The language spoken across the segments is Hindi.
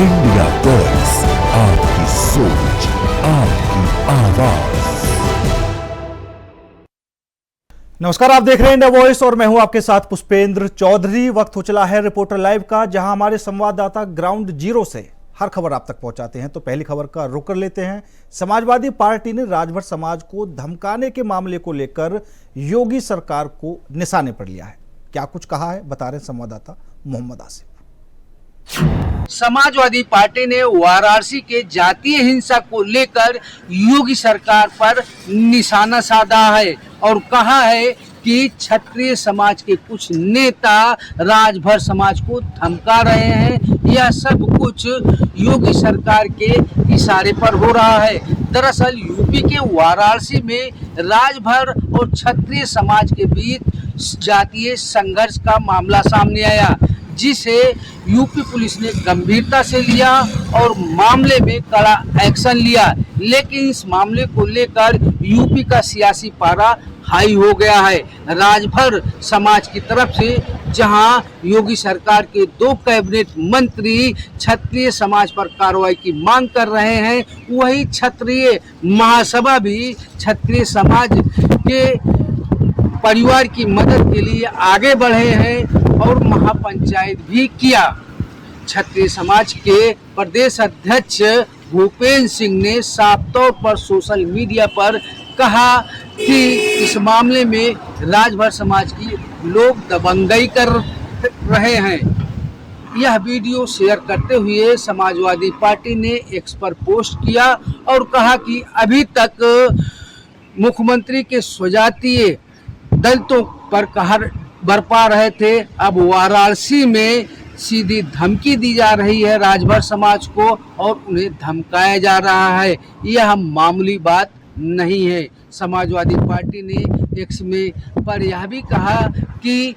इंडिया वॉइस, आपकी सोच, आपकी आवाज। नमस्कार, आप देख रहे हैं इंडिया वॉइस और मैं हूं आपके साथ पुष्पेंद्र चौधरी। वक्त हो चला है रिपोर्टर लाइव का, जहां हमारे संवाददाता ग्राउंड जीरो से हर खबर आप तक पहुंचाते हैं। तो पहली खबर का रुख कर लेते हैं। समाजवादी पार्टी ने राजभर समाज को धमकाने के मामले को लेकर योगी सरकार को निशाने पर लिया है। क्या कुछ कहा है, बता रहे हैं संवाददाता मोहम्मद आसिफ। समाजवादी पार्टी ने वाराणसी के जातीय हिंसा को लेकर योगी सरकार पर निशाना साधा है और कहा है कि क्षत्रिय समाज के कुछ नेता राजभर समाज को धमका रहे हैं। यह सब कुछ योगी सरकार के इशारे पर हो रहा है। दरअसल यूपी के वाराणसी में राजभर और क्षत्रिय समाज के बीच जातीय संघर्ष का मामला सामने आया, जिसे यूपी पुलिस ने गंभीरता से लिया और मामले में कड़ा एक्शन लिया। लेकिन इस मामले को लेकर यूपी का सियासी पारा हाई हो गया है। राजभर समाज की तरफ से जहां योगी सरकार के 2 कैबिनेट मंत्री क्षत्रिय समाज पर कार्रवाई की मांग कर रहे हैं, वही क्षत्रिय महासभा भी क्षत्रिय समाज के परिवार की मदद के लिए आगे बढ़े हैं और महापंचायत भी किया। क्षत्रिय समाज के प्रदेश अध्यक्ष भूपेंद्र सिंह ने साफ तौर पर सोशल मीडिया पर कहा कि इस मामले में राजभर समाज की लोग दबंगई कर रहे हैं। यह वीडियो शेयर करते हुए समाजवादी पार्टी ने एक्स पर पोस्ट किया और कहा कि अभी तक मुख्यमंत्री के स्वजातीय दलितों पर कहर बरपा रहे थे, अब वाराणसी में सीधी धमकी दी जा रही है राजभर समाज को और उन्हें धमकाया जा रहा है। यह मामूली बात नहीं है। समाजवादी पार्टी ने एक्स में पर यह भी कहा कि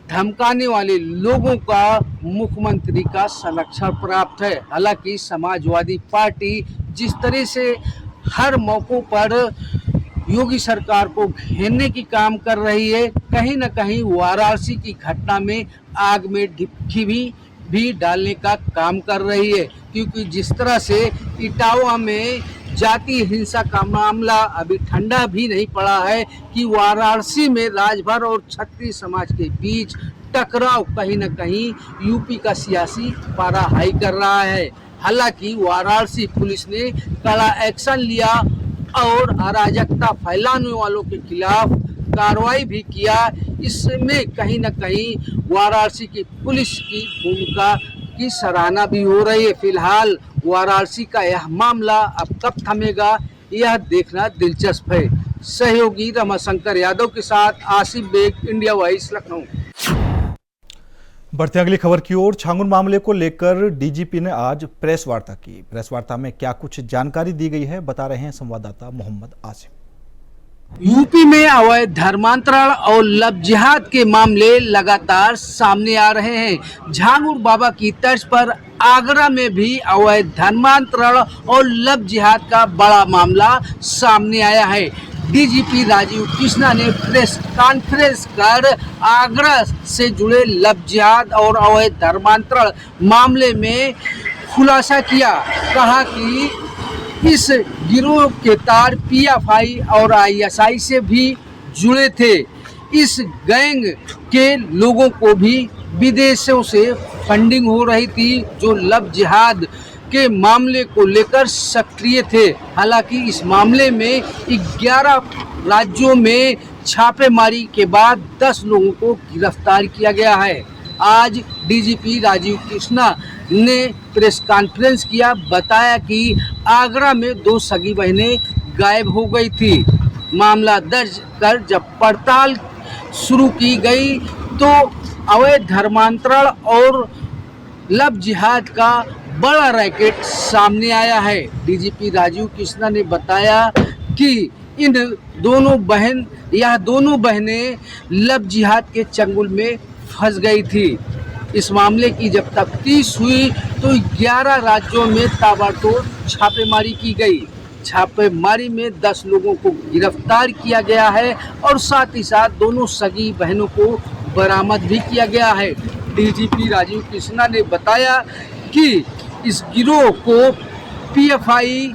धमकाने वाले लोगों का मुख्यमंत्री का संरक्षण प्राप्त है। हालांकि समाजवादी पार्टी जिस तरह से हर मौकों पर योगी सरकार को घेरने की काम कर रही है, कहीं न कहीं वाराणसी की घटना में आग में ढिपकी भी डालने का काम कर रही है, क्योंकि जिस तरह से इटावा में जातीय हिंसा का मामला अभी ठंडा भी नहीं पड़ा है कि वाराणसी में राजभर और क्षत्रिय समाज के बीच टकराव कहीं न कहीं यूपी का सियासी पारा हाई कर रहा है। हालांकि वाराणसी पुलिस ने कड़ा एक्शन लिया और अराजकता फैलाने वालों के खिलाफ कार्रवाई भी किया। इसमें कहीं न कहीं वाराणसी की पुलिस की भूमिका की सराहना भी हो रही है। फिलहाल वाराणसी का यह मामला अब कब थमेगा, यह देखना दिलचस्प है। सहयोगी रमाशंकर यादव के साथ आसिफ बेग, इंडिया वॉइस, लखनऊ। बढ़ते अगली खबर की ओर। छांगुन मामले को लेकर डीजीपी ने आज प्रेस वार्ता की। प्रेस वार्ता में क्या कुछ जानकारी दी गई है, बता रहे हैं संवाददाता मोहम्मद आसिफ। यूपी में अवैध धर्मांतरण और लव जिहाद के मामले लगातार सामने आ रहे हैं। झांगुर बाबा की तर्ज पर आगरा में भी अवैध धर्मांतरण और लव जिहाद का बड़ा मामला सामने आया है। डीजीपी राजीव कृष्णा ने प्रेस कॉन्फ्रेंस कर आगरा से जुड़े लव जिहाद और अवैध धर्मांतरण मामले में खुलासा किया। कहा कि इस गिरोह के तार पीएफआई और आईएसआई से भी जुड़े थे। इस गैंग के लोगों को भी विदेशों से फंडिंग हो रही थी, जो लव जिहाद के मामले को लेकर सक्रिय थे। हालांकि इस मामले में 11 राज्यों में छापेमारी के बाद 10 लोगों को गिरफ्तार किया गया है। आज डीजीपी राजीव कृष्णा ने प्रेस कॉन्फ्रेंस किया, बताया कि आगरा में 2 सगी बहनें गायब हो गई थी। मामला दर्ज कर जब पड़ताल शुरू की गई तो अवैध धर्मांतरण और लव जिहाद का बड़ा रैकेट सामने आया है। डीजीपी राजीव कृष्णा ने बताया कि दोनों बहनें लव जिहाद के चंगुल में फंस गई थी। इस मामले की जब तफ्तीश हुई तो 11 राज्यों में ताबड़तोड़ छापेमारी की गई। छापेमारी में 10 लोगों को गिरफ्तार किया गया है और साथ ही साथ दोनों सगी बहनों को बरामद भी किया गया है। डीजीपी राजीव कृष्णा ने बताया कि इस गिरोह को पीएफआई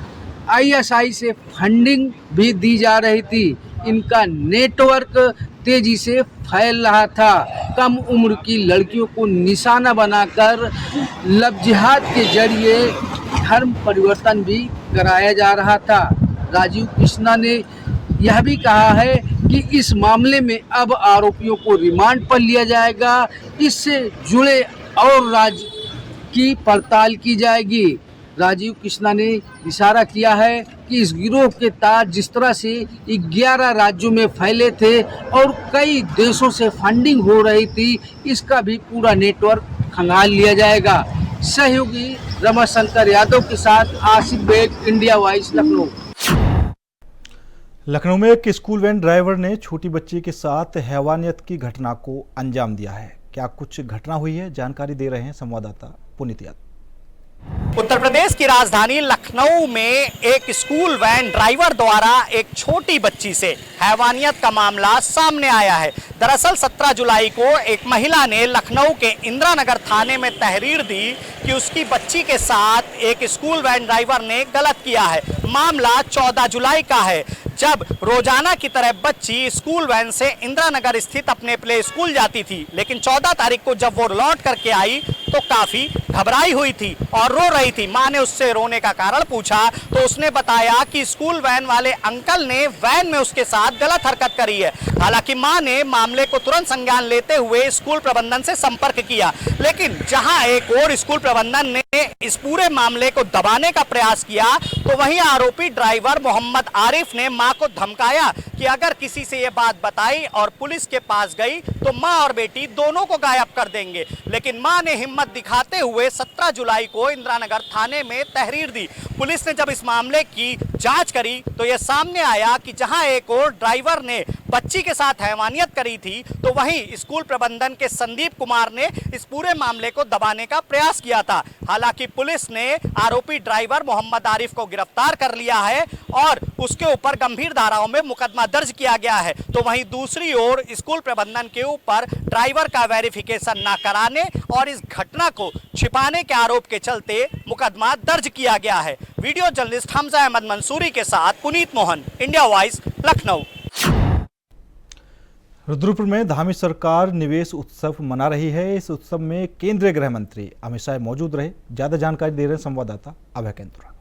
आईएसआई से फंडिंग भी दी जा रही थी। इनका नेटवर्क तेजी से फैल रहा था। कम उम्र की लड़कियों को निशाना बनाकर लव जिहाद के जरिए धर्म परिवर्तन भी कराया जा रहा था। राजीव कृष्णा ने यह भी कहा है कि इस मामले में अब आरोपियों को रिमांड पर लिया जाएगा। इससे जुड़े और राज्य की पड़ताल की जाएगी। राजीव कृष्णा ने इशारा किया है कि इस गिरोह के तार जिस तरह से 11 राज्यों में फैले थे और कई देशों से फंडिंग हो रही थी, इसका भी पूरा नेटवर्क खंगाल लिया जाएगा। सहयोगी रमाशंकर यादव के साथ आसिफ बेग, इंडिया वॉइस, लखनऊ। लखनऊ में एक स्कूल वैन ड्राइवर ने छोटी बच्ची के साथ हैवानियत की घटना को अंजाम दिया है। क्या कुछ घटना हुई है, जानकारी दे रहे हैं संवाददाता पुनीत यादव। उत्तर प्रदेश की राजधानी लखनऊ में एक स्कूल वैन ड्राइवर द्वारा एक छोटी बच्ची से हैवानियत का मामला सामने आया है। दरअसल 17 जुलाई को एक महिला ने लखनऊ के इंदिरा नगर थाने में तहरीर दी कि उसकी बच्ची के साथ एक स्कूल वैन ड्राइवर ने गलत किया है। मामला 14 जुलाई का है, जब रोजाना की तरह बच्ची स्कूल वैन से इंदिरा नगर स्थित अपने प्ले स्कूल जाती थी, लेकिन 14 तारीख को जब वो लौट करके आई तो काफी घबराई हुई थी और रो रही थी। मां ने उससे रोने का कारण पूछा तो उसने बताया कि स्कूल वैन वाले अंकल ने वैन में उसके साथ गलत हरकत करी है। हालांकि मां ने मामले को तुरंत संज्ञान लेते हुए स्कूल प्रबंधन से संपर्क किया, लेकिन जहां एक और स्कूल प्रबंधन ने इस पूरे मामले को दबाने का प्रयास किया, तो वहीं आरोपी ड्राइवर मोहम्मद आरिफ ने मां को धमकाया कि अगर किसी से ये बात बताई और पुलिस के पास गई तो मां और बेटी दोनों को गायब कर देंगे। लेकिन मां ने हिम्मत दिखाते हुए 17 जुलाई को इंदिरा नगर थाने में तहरीर दी। पुलिस ने जब इस मामले की जांच करी तो यह सामने आया कि जहां एक और ड्राइवर ने बच्ची के साथ हैवानियत करी थी, तो वहीं स्कूल प्रबंधन के संदीप कुमार ने इस पूरे मामले को दबाने का प्रयास किया था। हालांकि पुलिस ने आरोपी ड्राइवर मोहम्मद आरिफ को गिरफ्तार कर लिया है और उसके ऊपर गंभीर धाराओं में मुकदमा दर्ज किया गया है। तो वहीं दूसरी ओर स्कूल प्रबंधन के ऊपर ड्राइवर का वेरिफिकेशन न कराने और इस घटना को छिपाने के आरोप के चलते मुकदमा दर्ज किया गया है। वीडियो जर्नलिस्ट हमजा अहमद मंसूरी के साथ पुनीत मोहन, इंडिया वॉइस, लखनऊ। रुद्रपुर में धामी सरकार निवेश उत्सव मना रही है। इस उत्सव में केंद्रीय गृह मंत्री अमित शाह मौजूद रहे। ज्यादा जानकारी दे रहे हैं संवाददाता अभय केंद्रा।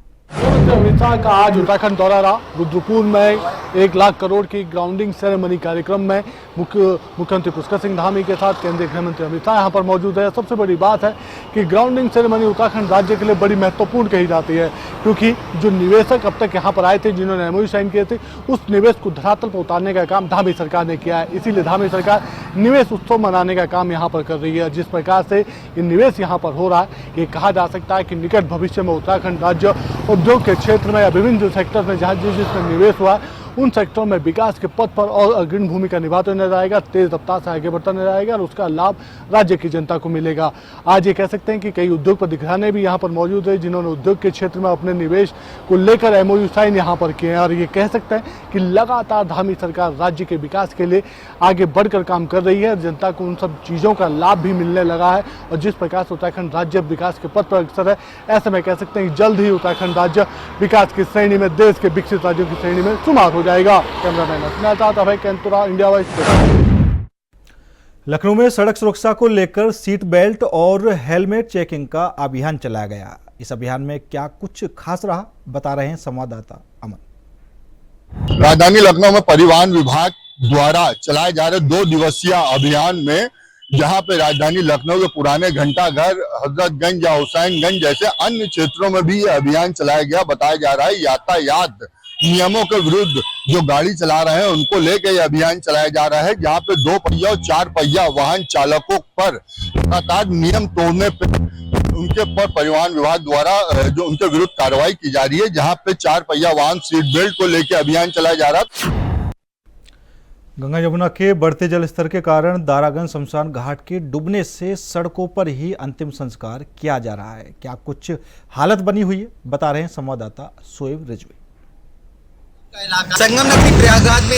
अमित शाह का आज उत्तराखंड दौरा रहा। रुद्रपुर में 1 लाख करोड़ की ग्राउंडिंग सेरेमनी कार्यक्रम में मुख्यमंत्री पुष्कर सिंह धामी के साथ केंद्रीय गृह मंत्री अमित शाह यहाँ पर मौजूद है। सबसे बड़ी बात है कि ग्राउंडिंग सेरेमनी उत्तराखंड राज्य के लिए बड़ी महत्वपूर्ण कही जाती है, क्योंकि जो निवेशक अब तक यहाँ पर आए थे, जिन्होंने एमओयू साइन किए थे, उस निवेश को धरातल पर उतारने का काम धामी सरकार ने किया है। इसीलिए धामी सरकार निवेश उत्सव मनाने का काम यहाँ पर कर रही है। जिस प्रकार से ये निवेश यहाँ पर हो रहा है, ये कहा जा सकता है कि निकट भविष्य में उत्तराखंड राज्य उद्योग के क्षेत्र में या विभिन्न सेक्टर में जहाँ जिसमें निवेश हुआ, उन सेक्टरों में विकास के पथ पर और अग्रणी भूमिका निभाते नजर आएगा, तेज रफ्तार से आगे बढ़ता नजर आएगा और उसका लाभ राज्य की जनता को मिलेगा। आज ये कह सकते हैं कि कई उद्योगपति घराने भी यहाँ पर मौजूद है, जिन्होंने उद्योग के क्षेत्र में अपने निवेश को लेकर एमओयू साइन यहाँ पर किए हैं और ये कह सकते हैं कि लगातार धामी सरकार राज्य के विकास के लिए आगे बढ़कर काम कर रही है। जनता को उन सब चीज़ों का लाभ भी मिलने लगा है और जिस प्रकार से उत्तराखंड राज्य विकास के पथ पर अग्रसर है, ऐसे में कह सकते हैं कि जल्द ही उत्तराखंड राज्य विकास की श्रेणी में, देश के विकसित राज्यों की श्रेणी में शुमार हो जाएगा। कैमरामैन अस्मिता साथ अभय केंतुरा, इंडिया वॉइस। लखनऊ में सड़क सुरक्षा को लेकर सीट बेल्ट और हेलमेट चेकिंग का अभियान चलाया गया। इस अभियान में क्या कुछ खास रहा, बता रहे हैं संवाददाता अमन। राजधानी लखनऊ में परिवहन विभाग द्वारा चलाए जा रहे 2 दिवसीय अभियान में, जहां पे राजधानी लखनऊ के पुराने घंटाघर, हजरतगंज या हुसैनगंज जैसे अन्य क्षेत्रों में भी ये अभियान चलाया गया। बताया जा रहा है यातायात नियमों के विरुद्ध जो गाड़ी चला रहे हैं उनको लेकर यह अभियान चलाया जा रहा है, जहां पे 2 पहिया और 4 पहिया वाहन चालकों पर लगातार नियम तोड़ने पे उनके पर परिवहन विभाग द्वारा जो उनके विरुद्ध कार्रवाई की जा रही है। जहां पे 4 पहिया वाहन सीट बेल्ट को लेकर अभियान चलाया जा रहा है। गंगा यमुना के बढ़ते जल स्तर के कारण दारागंज शमशान घाट के डूबने से सड़कों पर ही अंतिम संस्कार किया जा रहा है। क्या कुछ हालत बनी हुई है, बता रहे हैं संवाददाता शोएब रिजवी। संगम नगरी प्रयागराज में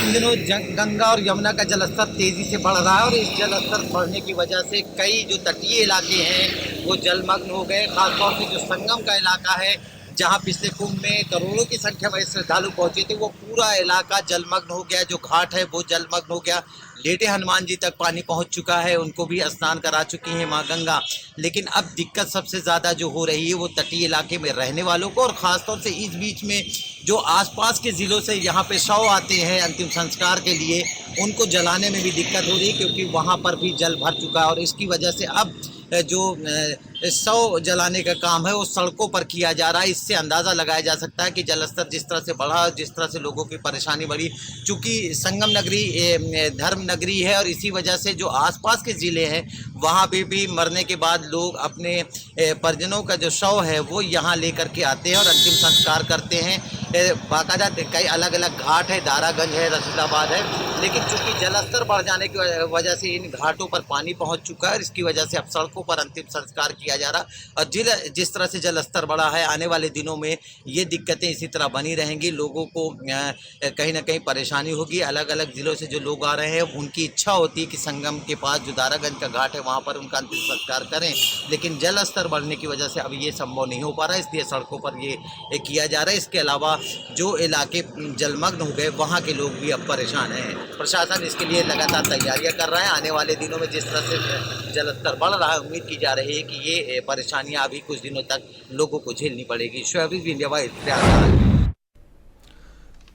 इन दिनों गंगा और यमुना का जलस्तर तेजी से बढ़ रहा है और इस जलस्तर बढ़ने की वजह से कई जो तटीय इलाके हैं वो जलमग्न हो गए। खासतौर से जो संगम का इलाका है, जहां पिछले कुंभ में करोड़ों की संख्या में श्रद्धालु पहुंचे थे, वो पूरा इलाका जलमग्न हो गया। जो घाट है वो जलमग्न हो गया। लेटे हनुमान जी तक पानी पहुंच चुका है, उनको भी स्नान करा चुकी हैं मां गंगा। लेकिन अब दिक्कत सबसे ज़्यादा जो हो रही है वो तटीय इलाके में रहने वालों को, और ख़ासतौर से इस बीच में जो आसपास के ज़िलों से यहाँ पे शव आते हैं अंतिम संस्कार के लिए, उनको जलाने में भी दिक्कत हो रही है, क्योंकि वहाँ पर भी जल भर चुका है। और इसकी वजह से अब जो शव जलाने का काम है वो सड़कों पर किया जा रहा है। इससे अंदाज़ा लगाया जा सकता है कि जलस्तर जिस तरह से बढ़ा, जिस तरह से लोगों की परेशानी बढ़ी, चूँकि संगम नगरी धर्म नगरी है, और इसी वजह से जो आसपास के ज़िले हैं वहाँ पे भी मरने के बाद लोग अपने परिजनों का जो शव है वो यहाँ लेकर के आते हैं और अंतिम संस्कार करते हैं। बाकायदा कई अलग अलग घाट है, दारागंज है, रसूलाबाद है, लेकिन चूँकि जलस्तर बढ़ जाने की वजह से इन घाटों पर पानी पहुँच चुका है। इसकी वजह से अब सड़कों पर अंतिम संस्कार किया जा रहा। और जिस तरह से जलस्तर बढ़ा है, आने वाले दिनों में ये दिक्कतें इसी तरह बनी रहेंगी। लोगों को कहीं ना कहीं परेशानी होगी। अलग अलग ज़िलों से जो लोग आ रहे हैं उनकी इच्छा होती है कि संगम के पास जो दारागंज का घाट है वहाँ पर उनका अंतिम संस्कार करें, लेकिन जल स्तर बढ़ने की वजह से अब ये संभव नहीं हो पा रहा है, इसलिए सड़कों पर ये किया जा रहा है। इसके अलावा जो इलाके जलमग्न हो गए वहाँ के लोग भी अब परेशान हैं। प्रशासन इसके लिए लगातार तैयारियां कर रहा है। आने वाले दिनों में जिस तरह से जलस्तर बढ़ रहा है, उम्मीद की जा रही है कि ये परेशानियां अभी कुछ दिनों तक लोगों को झेलनी पड़ेगी। Shoaib India wise Prayagraj.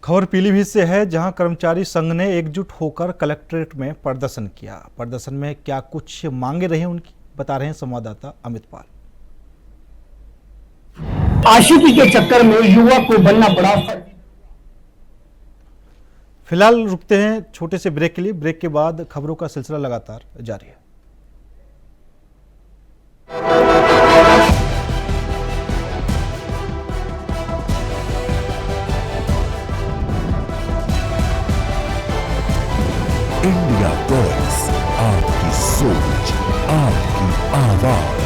खबर पीलीभीत से है, जहां कर्मचारी संघ ने एकजुट होकर कलेक्ट्रेट में प्रदर्शन किया। प्रदर्शन में क्या कुछ मांगे रही उनकी, बता रहे हैं संवाददाता अमित पाल। आशिकी के चक्कर में युवा को बनना पड़ा। फिलहाल रुकते हैं छोटे से ब्रेक के लिए। ब्रेक के बाद खबरों का सिलसिला लगातार जारी है। इंडिया वॉइस, आपकी सोच, आपकी आवाज।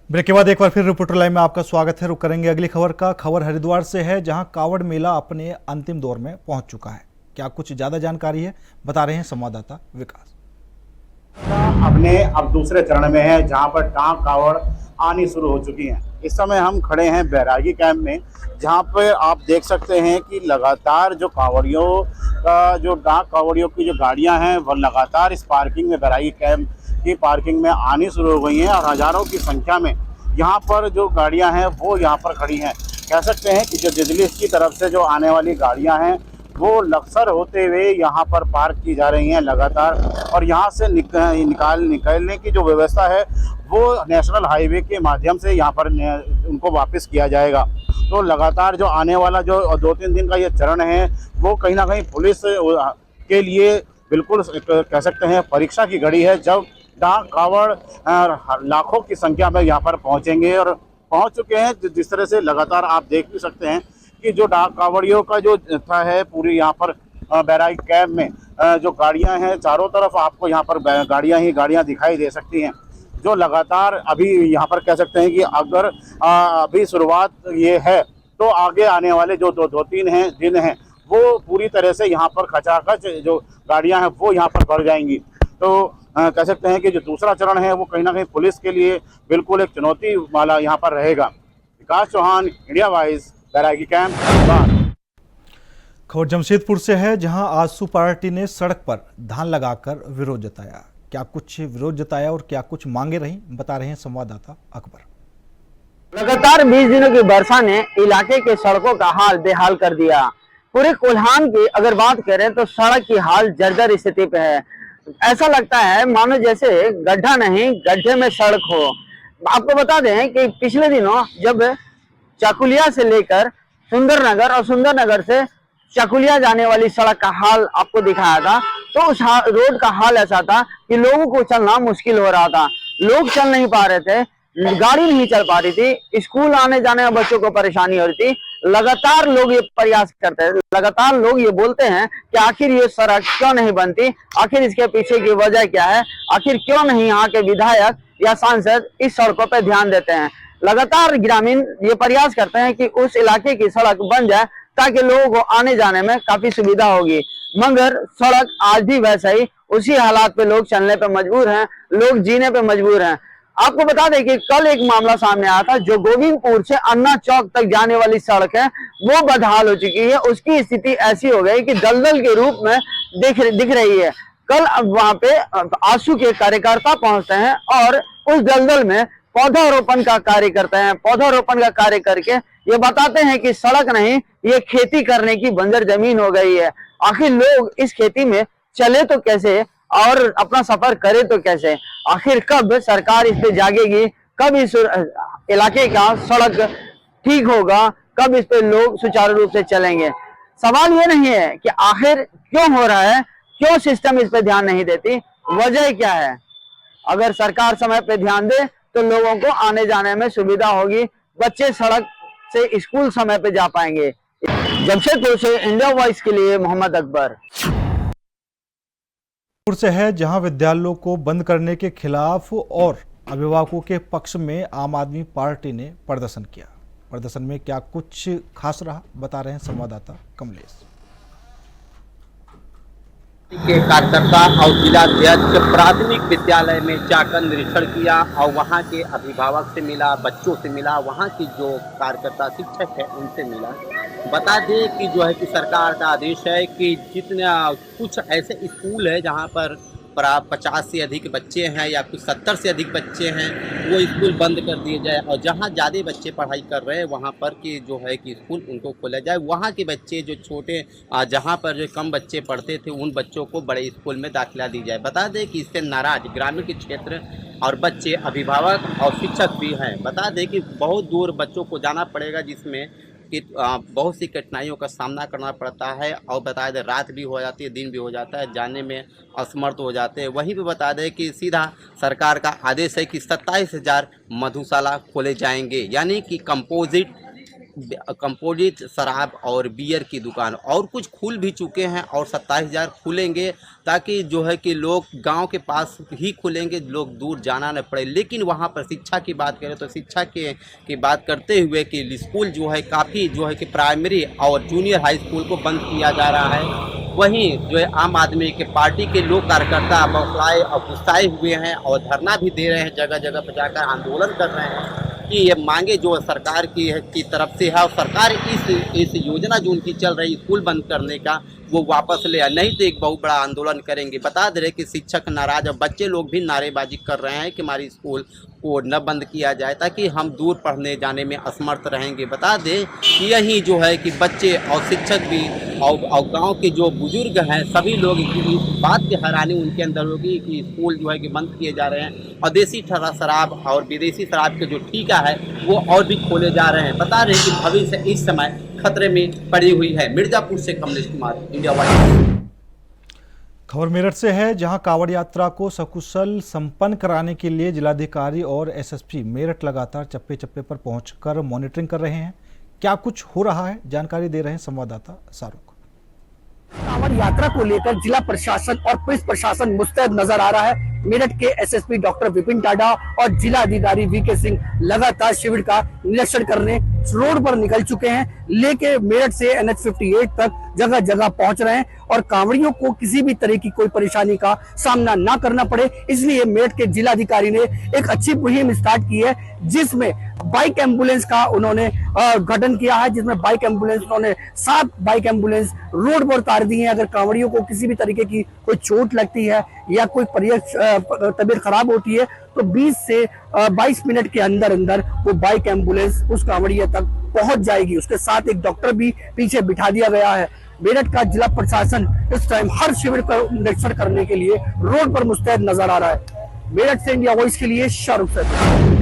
ब्रेक के बाद एक बार फिर रिपोर्टर लाइव में आपका स्वागत है। रुक करेंगे अगली खबर का। खबर हरिद्वार से है, जहां कावड़ मेला अपने अंतिम दौर में पहुंच चुका है। क्या कुछ ज्यादा जानकारी है, बता रहे हैं संवाददाता विकास। अपने अब दूसरे चरण में है, जहां पर डाक कावड़ आनी शुरू हो चुकी हैं। इस समय हम खड़े हैं बैरागी कैंप में, जहां पर आप देख सकते हैं कि लगातार जो कावड़ियों का जो डाक कावड़ियों की जो गाड़ियां हैं वह लगातार इस पार्किंग में, बैरागी कैंप की पार्किंग में आनी शुरू हो गई हैं, और हज़ारों की संख्या में यहाँ पर जो गाड़ियाँ हैं वो यहाँ पर खड़ी हैं। कह सकते हैं कि जो दिल्ली की तरफ से जो आने वाली गाड़ियाँ हैं वो लक्सर होते हुए यहाँ पर पार्क की जा रही हैं लगातार, और यहाँ से निकलने की जो व्यवस्था है वो नेशनल हाईवे के माध्यम से यहाँ पर उनको वापस किया जाएगा। तो लगातार जो आने वाला जो 2-3 दिन का ये चरण है वो कहीं ना कहीं पुलिस के लिए बिल्कुल कह सकते हैं परीक्षा की घड़ी है, जब डाक कावड़ लाखों की संख्या में यहाँ पर पहुँचेंगे और पहुँच चुके हैं। जिस तरह से लगातार आप देख भी सकते हैं कि जो डाक कावड़ियों का जो जत्था है पूरी यहाँ पर बैरागी कैंप में जो गाड़ियाँ हैं, चारों तरफ आपको यहाँ पर गाड़ियाँ ही गाड़ियाँ दिखाई दे सकती हैं, जो लगातार अभी यहाँ पर कह सकते हैं कि अगर अभी शुरुआत ये है तो आगे आने वाले जो 2-3 दिन हैं वो पूरी तरह से यहाँ पर खचाखच जो गाड़ियाँ हैं वो यहाँ पर बढ़ जाएंगी। तो कह सकते हैं कि जो दूसरा चरण है वो कहीं ना कहीं पुलिस के लिए बिल्कुल एक चुनौती वाला यहाँ पर रहेगा। विकास चौहान, इंडिया वाइज, बैरागी कैंप। खबर जमशेदपुर से है, जहां आजसू पार्टी ने सड़क पर धान लगाकर विरोध जताया। क्या कुछ विरोध जताया और क्या कुछ मांगे रही, बता रहे हैं संवाददाता अकबर। लगातार 20 दिनों की वर्षा ने इलाके के सड़कों का हाल बेहाल कर दिया। पूरे कोल्हान की अगर बात करें तो सड़क की हाल जर्जर स्थिति पे है। ऐसा लगता है मानो जैसे गड्ढा नहीं, गड्ढे में सड़क हो। आपको बता दें कि पिछले दिनों जब चाकुलिया से लेकर सुंदरनगर और सुंदरनगर से चाकुलिया जाने वाली सड़क का हाल आपको दिखाया था, तो उस रोड का हाल ऐसा था कि लोगों को चलना मुश्किल हो रहा था। लोग चल नहीं पा रहे थे, गाड़ी नहीं चल पा रही थी, स्कूल आने जाने में बच्चों को परेशानी हो रही थी। लगातार लोग ये प्रयास करते हैं, लगातार लोग ये बोलते हैं कि आखिर ये सड़क क्यों नहीं बनती, आखिर इसके पीछे की वजह क्या है, आखिर क्यों नहीं यहाँ के विधायक या सांसद इस सड़कों पर ध्यान देते हैं। लगातार ग्रामीण ये प्रयास करते हैं कि उस इलाके की सड़क बन जाए ताकि लोगों को आने जाने में काफी सुविधा होगी, मगर सड़क आज भी वैसा ही उसी हालात पे लोग चलने पे मजबूर हैं, लोग जीने पे मजबूर हैं। आपको बता दें कि कल एक मामला सामने आया था, जो गोविंदपुर से अन्ना चौक तक जाने वाली सड़क है वो बदहाल हो चुकी है। उसकी स्थिति ऐसी हो गई कि दलदल के रूप में दिख रही है। कल अब वहां पे आंसू के कार्यकर्ता पहुंचते हैं और उस दलदल में पौधारोपण का कार्य करते हैं। पौधारोपण का कार्य करके ये बताते हैं कि सड़क नहीं, ये खेती करने की बंजर जमीन हो गई है। आखिर लोग इस खेती में चले तो कैसे और अपना सफर करे तो कैसे? आखिर कब सरकार इस पे जागेगी, कब इस इलाके का सड़क ठीक होगा, कब इस पे लोग सुचारू रूप से चलेंगे? सवाल ये नहीं है कि आखिर क्यों हो रहा है, क्यों सिस्टम इस पे ध्यान नहीं देती, वजह क्या है? अगर सरकार समय पे ध्यान दे तो लोगों को आने जाने में सुविधा होगी, बच्चे सड़क से स्कूल समय पे जा पाएंगे। जमशेदपुर से इंडिया वॉइस के लिए मोहम्मद अकबर। से है जहां विद्यालयों को बंद करने के खिलाफ और अभिभावकों के पक्ष में आम आदमी पार्टी ने प्रदर्शन किया। प्रदर्शन में क्या कुछ खास रहा, बता रहे हैं संवाददाता कमलेश। के कार्यकर्ता और जिलाध्यक्ष प्राथमिक विद्यालय में जाकर निरीक्षण किया और वहां के अभिभावक से मिला, बच्चों से मिला, वहां की जो कार्यकर्ता शिक्षक है उनसे मिला। बता दें कि जो है कि सरकार का आदेश है कि जितना कुछ ऐसे स्कूल है जहां पर 50 से अधिक बच्चे हैं या कुछ 70 से अधिक बच्चे हैं, वो स्कूल बंद कर दिए जाए और जहां ज़्यादा बच्चे पढ़ाई कर रहे हैं वहां पर कि जो है कि स्कूल उनको खोला जाए। वहां के बच्चे जो छोटे जहां पर जो कम बच्चे पढ़ते थे उन बच्चों को बड़े स्कूल में दाखिला दी जाए। बता दें कि इससे नाराज ग्रामीण के क्षेत्र और बच्चे, अभिभावक और शिक्षक भी हैं। बता दें कि बहुत दूर बच्चों को जाना पड़ेगा, जिसमें कि बहुत सी कठिनाइयों का सामना करना पड़ता है और बता दें रात भी हो जाती है, दिन भी हो जाता है, जाने में असमर्थ हो जाते हैं। वहीं भी बता दें कि सीधा सरकार का आदेश है कि 27,000 मधुशाला खोले जाएंगे, यानी कि कंपोजिट शराब और बियर की दुकान और कुछ खुल भी चुके हैं और 27,000 खुलेंगे, ताकि जो है कि लोग गांव के पास ही खुलेंगे, लोग दूर जाना न पड़े। लेकिन वहां पर शिक्षा की बात करें तो शिक्षा की बात करते हुए कि स्कूल जो है काफ़ी जो है कि प्राइमरी और जूनियर हाई स्कूल को बंद किया जा रहा है। वहीं जो है आम आदमी के पार्टी के लोग कार्यकर्ता बौखलाए और गुस्साए हुए हैं और धरना भी दे रहे हैं, जगह जगह पर जाकर आंदोलन कर रहे हैं कि ये मांगे जो सरकार की तरफ से है और सरकार इस योजना जो उनकी चल रही स्कूल बंद करने का वो वापस ले, नहीं तो एक बहुत बड़ा आंदोलन करेंगे। बता दे रहे कि शिक्षक नाराज और बच्चे लोग भी नारेबाजी कर रहे हैं कि हमारी स्कूल को न बंद किया जाए ताकि हम दूर पढ़ने जाने में असमर्थ रहेंगे। बता दें कि यही जो है कि बच्चे और शिक्षक भी और गांव के जो बुजुर्ग हैं सभी लोग इस बात की हैरानी उनके अंदर होगी कि स्कूल जो है कि बंद किए जा रहे हैं और देसी शराब और विदेशी शराब के जो ठेका है वो और भी खोले जा रहे हैं। बता रहे कि भविष्य इस समय खतरे में पड़ी हुई है। मिर्जापुर से कमलेश कुमार, इंडिया वॉइस। खबर मेरठ से है जहां कांवड़ यात्रा को सकुशल संपन्न कराने के लिए जिलाधिकारी और एसएसपी मेरठ लगातार चप्पे चप्पे पर पहुंचकर मॉनिटरिंग कर रहे हैं। क्या कुछ हो रहा है, जानकारी दे रहे हैं संवाददाता शाहरुख। कांवड़ यात्रा को लेकर जिला प्रशासन और पुलिस प्रशासन मुस्तैद नजर आ रहा है। मेरठ के एसएसपी डॉक्टर विपिन टाडा और जिला अधिकारी वीके सिंह लगातार शिविर का निरीक्षण करने रोड पर निकल चुके हैं, लेके मेरठ से NH 58 तक जगह जगह पहुंच रहे हैं और कांवड़ियों को किसी भी तरह की कोई परेशानी का सामना ना करना पड़े, इसलिए मेरठ के जिलाधिकारी ने एक अच्छी मुहिम स्टार्ट की है, जिसमें बाइक एम्बुलेंस का उन्होंने गठन किया है, जिसमें बाइक एम्बुलेंस उन्होंने 7 बाइक एम्बुलेंस रोड पर उतार दी है। अगर कांवड़ियों को किसी भी तरीके की कोई चोट लगती है या कोई तबीयत खराब होती है तो 20 से 22 मिनट के अंदर अंदर वो बाइक एम्बुलेंस उस कांवड़िया तक पहुंच जाएगी। उसके साथ एक डॉक्टर भी पीछे बिठा दिया गया है। मेरठ का जिला प्रशासन इस टाइम हर शिविर का निरीक्षण करने के लिए रोड पर मुस्तैद नजर आ रहा है। मेरठ से इंडिया वॉइस के लिए शाहरुख सैयद।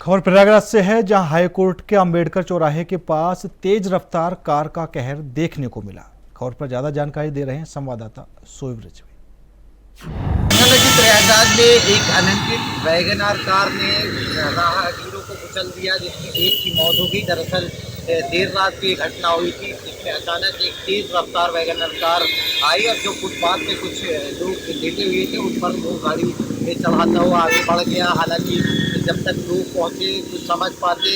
खबर प्रयागराज से है जहां हाईकोर्ट के अंबेडकर चौराहे के पास तेज रफ्तार कार का कहर देखने को मिला। खबर पर ज्यादा जानकारी दे रहे हैं संवाददाता शोएब रिजवी। प्रयागराज में एक अनियंत्रित वैगनआर कार ने राहगीरों को कुचल दिया, जिसमें एक की मौत हो गई। दरअसल देर रात की घटना हुई थी, जिसमें अचानक एक तेज रफ्तार वैगनआर कार आई और जो फुटपाथ पे कुछ लोग लेटे हुए थे उन पर वो गाड़ी चढ़ाता हुआ आगे बढ़ गया। हालांकि जब तक लोग पहुंचे कुछ समझ पाते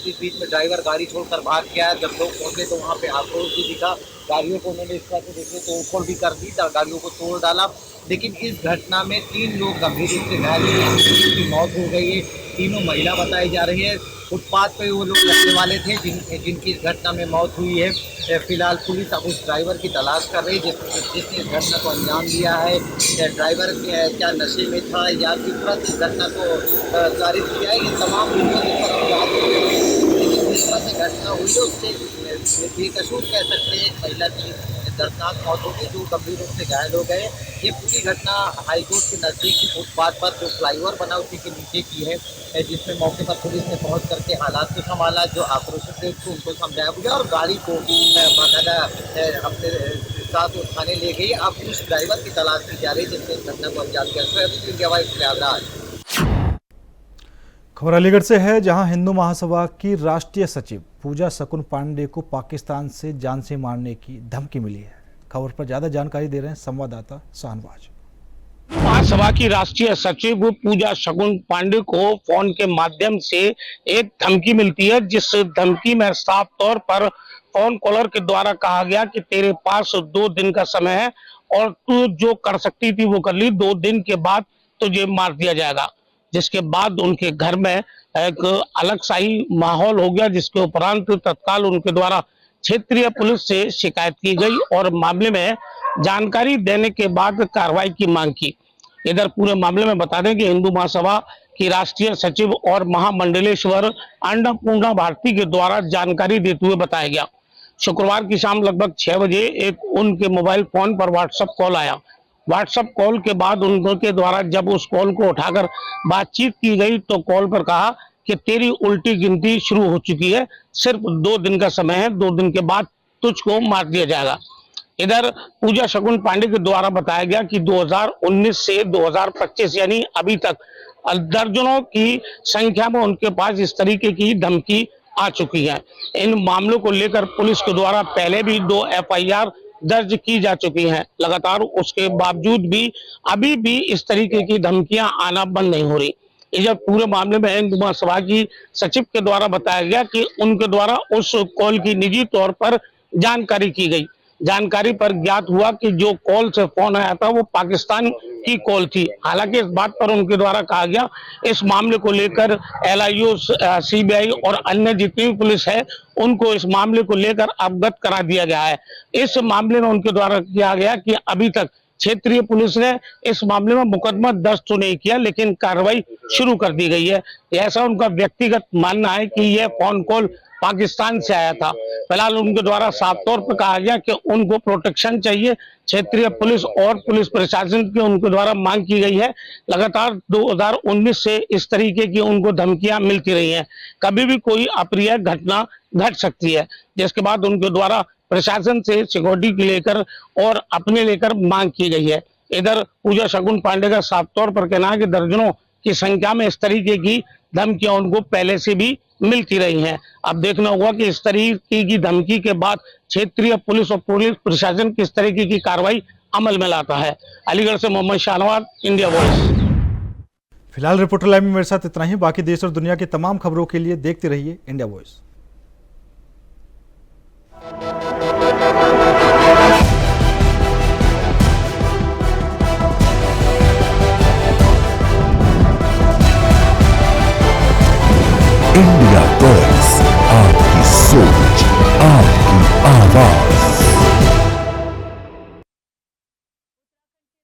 इस बीच में ड्राइवर गाड़ी छोड़कर भाग गया। जब लोग पहुंचे तो वहां पे आक्रोश भी दिखा, गाड़ियों को उन्होंने इस तरह से देखिए तोड़फोड़ भी कर दी, गाड़ियों को तोड़ डाला। लेकिन इस घटना में 3 लोग गंभीर रूप से घायल हुए, जिनकी मौत हो गई है। तीनों महिला बताई जा रही है। फुटपाथ पे वो लोग रहने वाले थे जिनकी इस घटना में मौत हुई है। फिलहाल पुलिस अब उस ड्राइवर की तलाश कर रही है जिसने इस घटना को अंजाम दिया है। ड्राइवर क्या नशे में था या किस तरह से घटना को कारित किया है, ये तमाम जिस तरह से घटना हुई है उससे बेकसूर कह सकते हैं। एक महिला की दर्दनाक मौत हो गई, जो गंभीर रूप से घायल हो गए। ये पूरी घटना हाईकोर्ट के नज़दीक की फुटपाथ पर जो फ्लाईओवर बना उसी के नीचे की है, जिसमें मौके पर पुलिस ने पहुंच करके हालात को संभाला। जो आक्रोशित थे उनको समझाया गया और गाड़ी को बाकायदा अपने साथ उठाने ले गई। अब उस ड्राइवर की तलाश की जा रही है जिसने इस घटना को अंजाम दिया। India wise Prayagraj. खबर अलीगढ़ से है, जहां हिंदू महासभा की राष्ट्रीय सचिव पूजा शकुन पांडे को पाकिस्तान से जान से मारने की धमकी मिली है। खबर पर ज्यादा जानकारी दे रहे हैं संवाददाता शाहनवाज। महासभा की राष्ट्रीय सचिव पूजा शकुन पांडे को फोन के माध्यम से एक धमकी मिलती है, जिस धमकी में साफ तौर पर फोन कॉलर के द्वारा कहा गया कि तेरे पास 2 दिन का समय है और तू जो कर सकती थी वो कर ली, 2 दिन के बाद तुझे मार दिया जाएगा। जिसके बाद उनके घर में एक अलग सा ही माहौल हो गया, जिसके उपरांत तत्काल उनके द्वारा क्षेत्रीय पुलिस से शिकायत की गई और मामले में जानकारी देने के बाद कार्रवाई की मांग की। इधर पूरे मामले में बता दें कि हिंदू महासभा की राष्ट्रीय सचिव और महामंडलेश्वर अन्नपूर्णा भारती के द्वारा जानकारी देते हुए बताया गया। शुक्रवार की शाम लगभग 6 बजे एक उनके मोबाइल फोन पर व्हाट्सएप कॉल आया। व्हाट्सएप कॉल के बाद उनके द्वारा जब उस कॉल को उठाकर बातचीत की गई तो कॉल पर कहा कि तेरी उल्टी गिनती शुरू हो चुकी है, सिर्फ 2 दिन का समय है, 2 दिन के बाद तुझको मार दिया जाएगा। इधर पूजा शकुन पांडे के द्वारा बताया गया कि 2019 से 2025 यानी अभी तक दर्जनों की संख्या में उनके पास इस तरीके की धमकी आ चुकी है। इन मामलों को लेकर पुलिस के द्वारा पहले भी 2 FIR दर्ज की जा चुकी हैं। लगातार उसके बावजूद भी अभी भी इस तरीके की धमकियां आना बंद नहीं हो रही। इस पूरे मामले में हिंदू महासभा की सचिव के द्वारा बताया गया कि उनके द्वारा उस कॉल की निजी तौर पर जानकारी की गई। जानकारी पर ज्ञात हुआ कि जो कॉल से फोन आया था वो पाकिस्तान की कॉल थी। हालांकि इस बात पर उनके द्वारा कहा गया इस मामले को लेकर LIO, CBI और अन्य जितनी भी पुलिस है उनको इस मामले को लेकर अवगत करा दिया गया है। इस मामले में उनके द्वारा किया गया कि अभी तक क्षेत्रीय पुलिस ने इस मामले में मुकदमा दर्ज तो नहीं किया, लेकिन कार्रवाई शुरू कर दी गई है। ऐसा उनका व्यक्तिगत मानना है कि यह फोन कॉल पाकिस्तान से आया था। फिलहाल उनके द्वारा साफ तौर पर कहा गया कि उनको प्रोटेक्शन चाहिए। क्षेत्रीय पुलिस और पुलिस प्रशासन की उनके द्वारा मांग की गई है। लगातार 2019 से इस तरीके की उनको धमकियां मिलती रही हैं। कभी भी कोई अप्रिय घटना घट सकती है, जिसके बाद उनके द्वारा प्रशासन से सिक्योरिटी को लेकर और अपने लेकर मांग की गई है। इधर पूजा शकुन पांडे का साफ तौर पर कहना है कि दर्जनों की संख्या में इस तरीके की धमकियां उनको पहले से भी मिलती रही हैं। अब देखना होगा कि इस तरीके की धमकी के बाद क्षेत्रीय पुलिस और पुलिस प्रशासन किस तरीके की कार्रवाई अमल में लाता है। अलीगढ़ से मोहम्मद शाहनवाज, इंडिया वॉइस। फिलहाल रिपोर्टर लाइव में मेरे साथ इतना ही। बाकी देश और दुनिया की तमाम खबरों के लिए देखते रहिए इंडिया वॉइस। India voice.